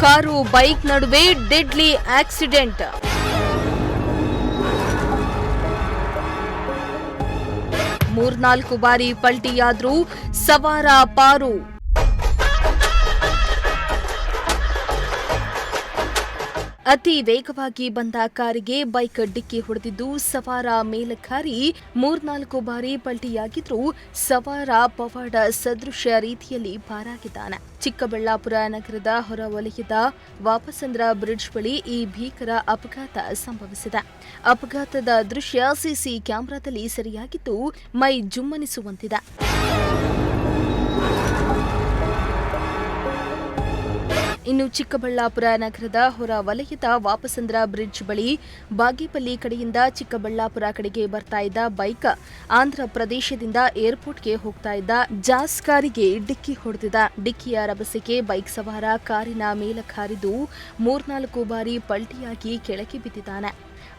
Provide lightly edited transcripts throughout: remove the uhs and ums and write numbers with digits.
Car bike ನಡುವೆ deadly accident. ಮೂರ್ನಾಲ್ಕು ಬಾರಿ ಪಲ್ಟಿಯಾದ್ರೂ ಸವಾರ ಪಾರು. ಅತಿ ವೇಗವಾಗಿ ಬಂದ ಕಾರಿಗೆ ಬೈಕ್ ಡಿಕ್ಕಿ ಹೊಡೆದಿದ್ದು ಸವಾರ ಮೇಲಕ್ಕಾರಿ ಮೂರ್ನಾಲ್ಕು ಬಾರಿ ಪಲ್ಟಿಯಾಗಿದ್ರೂ ಸವಾರ ಪವಾಡ ಸದೃಶ ರೀತಿಯಲ್ಲಿ ಪಾರಾಗಿದ್ದಾನೆ. ಚಿಕ್ಕಬಳ್ಳಾಪುರ ನಗರದ ಹೊರವಲಯದ ವಾಪಸಂದ್ರ ಬ್ರಿಡ್ಜ್ ಬಳಿ ಈ ಭೀಕರ ಅಪಘಾತ ಸಂಭವಿಸಿದೆ. ಅಪಘಾತದ ದೃಶ್ಯ ಸಿಸಿ ಕ್ಯಾಮೆರಾದಲ್ಲಿ ಸೆರೆಯಾಗಿದ್ದು ಮೈ ಜುಮ್ಮನಿಸುವಂತಿದೆ. ಇನ್ನು ಚಿಕ್ಕಬಳ್ಳಾಪುರ ನಗರದ ಹೊರ ವಲಯದ ವಾಪಸಂದ್ರ ಬ್ರಿಡ್ಜ್ ಬಳಿ ಬಾಗೇಪಲ್ಲಿ ಕಡೆಯಿಂದ ಚಿಕ್ಕಬಳ್ಳಾಪುರ ಕಡೆಗೆ ಬರ್ತಾ ಇದ್ದ ಬೈಕ್ ಆಂಧ್ರ ಪ್ರದೇಶದಿಂದ ಏರ್ಪೋರ್ಟ್ಗೆ ಹೋಗ್ತಾ ಇದ್ದ ಜಾಸ್ ಕಾರಿಗೆ ಡಿಕ್ಕಿ ಹೊಡೆದಿದೆ. ಡಿಕ್ಕಿಯ ರಭಸಕ್ಕೆ ಬೈಕ್ ಸವಾರ ಕಾರಿನ ಮೇಲಕ್ಕಾರಿದ್ದು ಮೂರ್ನಾಲ್ಕು ಬಾರಿ ಪಲ್ಟಿಯಾಗಿ ಕೆಳಗೆ ಬಿದ್ದಿದ್ದಾನೆ.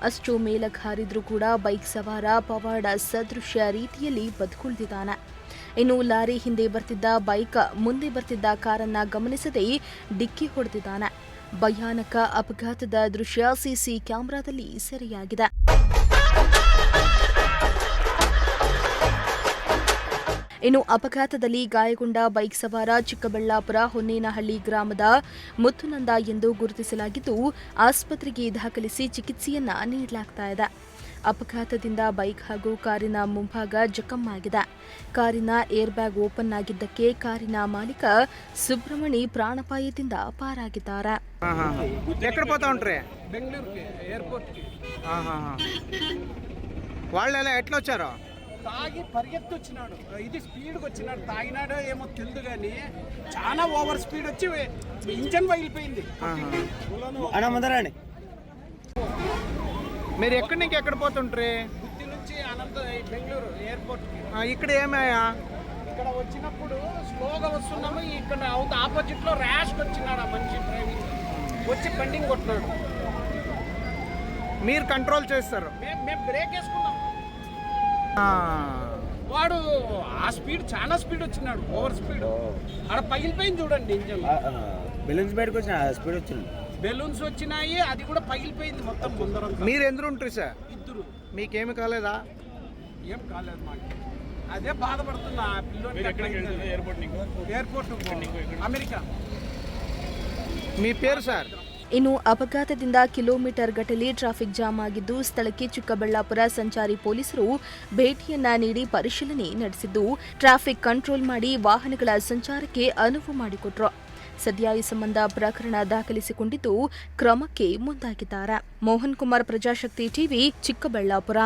ಅಷ್ಟು ಮೇಲಕ್ಕಾರಿದ್ರೂ ಕೂಡ ಬೈಕ್ ಸವಾರ ಪವಾಡ ಸದೃಶ ರೀತಿಯಲ್ಲಿ ಬದುಕುಳಿದಿದ್ದಾನೆ. ಇನ್ನು ಲಾರಿ ಹಿಂದೆ ಬರ್ತಿದ್ದ ಬೈಕ್ ಮುಂದೆ ಬರ್ತಿದ್ದ ಕಾರನ್ನ ಗಮನಿಸದೆ ಡಿಕ್ಕಿ ಹೊಡೆದಿದ್ದಾನೆ. ಭಯಾನಕ ಅಪಘಾತದ ದೃಶ್ಯ ಸಿಸಿ ಕ್ಯಾಮೆರಾದಲ್ಲಿ ಸೆರೆಯಾಗಿದೆ. ಇನ್ನು ಅಪಘಾತದಲ್ಲಿ ಗಾಯಗೊಂಡ ಬೈಕ್ ಸವಾರ ಚಿಕ್ಕಬಳ್ಳಾಪುರ ಹೊನ್ನೇನಹಳ್ಳಿ ಗ್ರಾಮದ ಮುತ್ತುನಂದ ಎಂದು ಗುರುತಿಸಲಾಗಿದ್ದು ಆಸ್ಪತ್ರೆಗೆ ದಾಖಲಿಸಿ ಚಿಕಿತ್ಸೆಯನ್ನ ನೀಡಲಾಗ್ತಾ ಇದೆ. ಅಪಘಾತದಿಂದ ಬೈಕ್ ಹಾಗೂ ಕಾರಿನ ಮುಂಭಾಗ ಜಖಮ್ಮಾಗಿದೆ. ಕಾರಿನ ಏರ್ ಬ್ಯಾಗ್ ಓಪನ್ ಆಗಿದ್ದಕ್ಕೆ ಕಾರಿನ ಮಾಲೀಕ ಸುಬ್ರಹ್ಮಣಿ ಪ್ರಾಣಾಪಾಯದಿಂದ ಪಾರಾಗಿದ್ದಾರೆ. తాగి పరిగెత్తొచ్చినాడు. ఇది స్పీడ్కి వచ్చినాడు. తాగినాడో ఏమో తెలియదు కానీ చాలా ఓవర్ స్పీడ్ వచ్చి ఇంజన్ పగిలిపోయింది. మీరు ఎక్కడి నుంచి ఎక్కడ పోతుంటారు? గుత్తి నుంచి బెంగళూరు ఎయిర్పోర్ట్. ఇక్కడ ఏమయ్యా? ఇక్కడ వచ్చినప్పుడు స్లోగా వస్తున్నాము. ఇక్కడ ఆపోజిట్ లో ర్యాష్ వచ్చినాడు ఆ మనిషి. డ్రైవింగ్ వచ్చి బండింగ్ కొట్టినాడు. మీరు కంట్రోల్ చేస్తారు? మేము బ్రేక్ వేసుకున్నాం. వాడు ఆ స్పీడ్ చాలా స్పీడ్ వచ్చినాడు. Over speed. అక్కడ పగిలిపోయింది చూడండి ఇంజన్. బెలూన్స్ బయటకు వచ్చిన స్పీడ్ వచ్చింది. బెలూన్స్ వచ్చినాయి. అది కూడా పగిలిపోయింది మొత్తం ముందర. మీరు ఎందుకు ఉంటారు సార్? ఇద్దరు. మీకేమి కాలేదా? ఏం కాలేదు మాకు. అదే బాధపడుతున్నా. Airport America. మీ పేరు సార్? ಇನ್ನು ಅಪಘಾತದಿಂದ ಕಿಲೋಮೀಟರ್ ಗಟ್ಟಲೆ ಟ್ರಾಫಿಕ್ ಜಾಮ್ ಆಗಿದ್ದು ಸ್ಥಳಕ್ಕೆ ಚಿಕ್ಕಬಳ್ಳಾಪುರ ಸಂಚಾರಿ ಪೊಲೀಸರು ಭೇಟಿಯನ್ನ ನೀಡಿ ಪರಿಶೀಲನೆ ನಡೆಸಿದ್ದು ಟ್ರಾಫಿಕ್ ಕಂಟ್ರೋಲ್ ಮಾಡಿ ವಾಹನಗಳ ಸಂಚಾರಕ್ಕೆ ಅನುವು ಮಾಡಿಕೊಟ್ರು. ಸದ್ಯ ಈ ಸಂಬಂಧ ಪ್ರಕರಣ ದಾಖಲಿಸಿಕೊಂಡಿದ್ದು ಕ್ರಮಕ್ಕೆ ಮುಂದಾಗಿದ್ದಾರೆ. ಮೋಹನ್ ಕುಮಾರ್, ಪ್ರಜಾಶಕ್ತಿ ಟಿವಿ, ಚಿಕ್ಕಬಳ್ಳಾಪುರ.